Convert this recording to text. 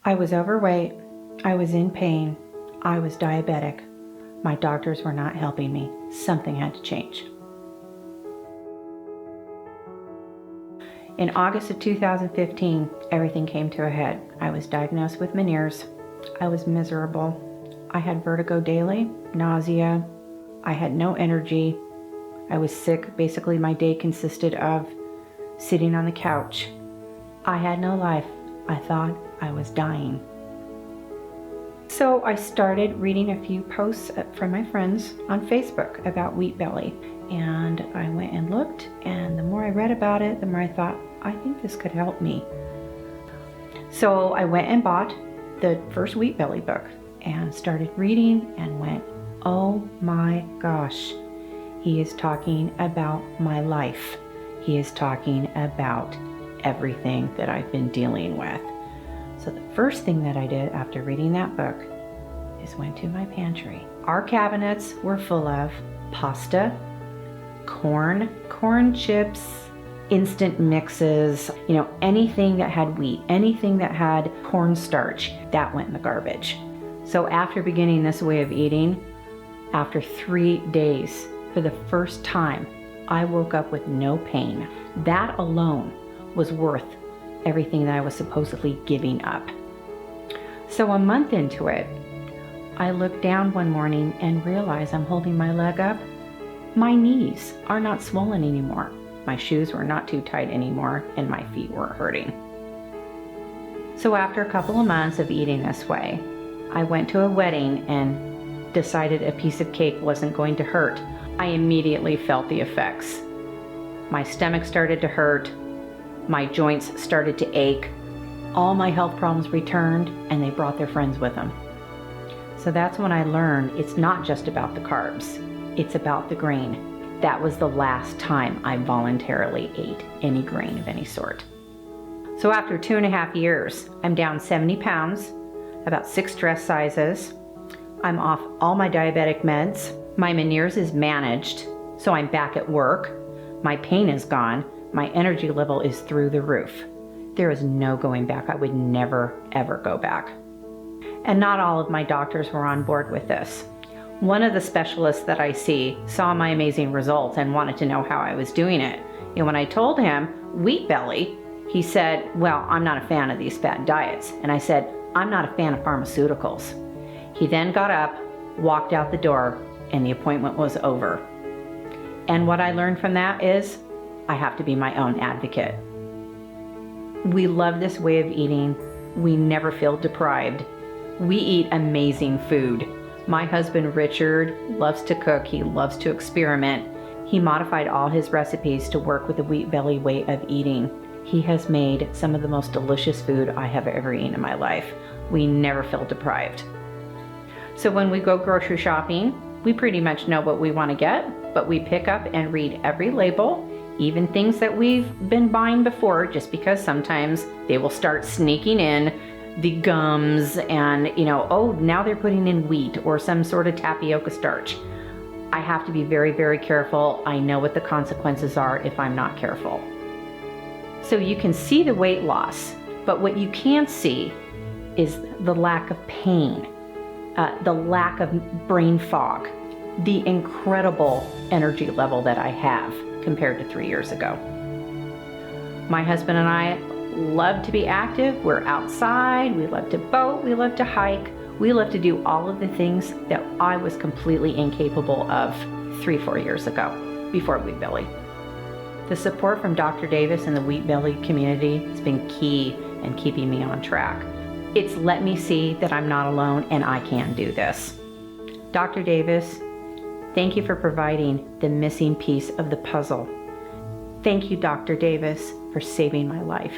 I was overweight, I was in pain, I was diabetic. My doctors were not helping me. Something had to change. In August of 2015, everything came to a head. I was diagnosed with Meniere's. I was miserable. I had vertigo daily, nausea. I had no energy. I was sick. Basically, my day consisted of sitting on the couch. I had no life. I thought I was dying. So I started reading a few posts from my friends on Facebook about wheat belly. And I went and looked, and the more I read about it, the more I thought, I think this could help me. So I went and bought the first wheat belly book and started reading and went, oh my gosh, he is talking about my life. He is talking about everything that I've been dealing with. So the first thing that I did after reading that book is went to my pantry. Our cabinets were full of pasta, corn chips, instant mixes, anything that had wheat, anything that had cornstarch, that went in the garbage. So after beginning this way of eating, after 3 days, for the first time, I woke up with no pain. That alone was worth everything that I was supposedly giving up. So a month into it, I looked down one morning and realized I'm holding my leg up. My knees are not swollen anymore. My shoes were not too tight anymore, and my feet weren't hurting. So after a couple of months of eating this way, I went to a wedding and decided a piece of cake wasn't going to hurt. I immediately felt the effects. My stomach started to hurt. My joints started to ache. All my health problems returned, and they brought their friends with them. So that's when I learned it's not just about the carbs. It's about the grain. That was the last time I voluntarily ate any grain of any sort. So after 2.5 years, I'm down 70 pounds, about 6 dress sizes. I'm off all my diabetic meds. My Meniere's is managed, so I'm back at work. My pain is gone. My energy level is through the roof. There is no going back. I would never, ever go back. And not all of my doctors were on board with this. One of the specialists that I see saw my amazing results and wanted to know how I was doing it. And when I told him wheat belly, he said, well, I'm not a fan of these fad diets. And I said, I'm not a fan of pharmaceuticals. He then got up, walked out the door, and the appointment was over. And what I learned from that is I have to be my own advocate. We love this way of eating. We never feel deprived. We eat amazing food. My husband, Richard, loves to cook. He loves to experiment. He modified all his recipes to work with the wheat belly way of eating. He has made some of the most delicious food I have ever eaten in my life. We never feel deprived. So when we go grocery shopping, we pretty much know what we want to get, but we pick up and read every label, even things that we've been buying before, just because sometimes they will start sneaking in the gums and, oh, now they're putting in wheat or some sort of tapioca starch. I have to be very, very careful. I know what the consequences are if I'm not careful. So you can see the weight loss, but what you can't see is the lack of pain, the lack of brain fog, the incredible energy level that I have compared to 3 years ago. My husband and I love to be active. We're outside. We love to boat. We love to hike. We love to do all of the things that I was completely incapable of 3-4 years ago, before Wheat Belly. The support from Dr. Davis and the Wheat Belly community has been key in keeping me on track. It's let me see that I'm not alone and I can do this. Dr. Davis, thank you for providing the missing piece of the puzzle. Thank you, Dr. Davis, for saving my life.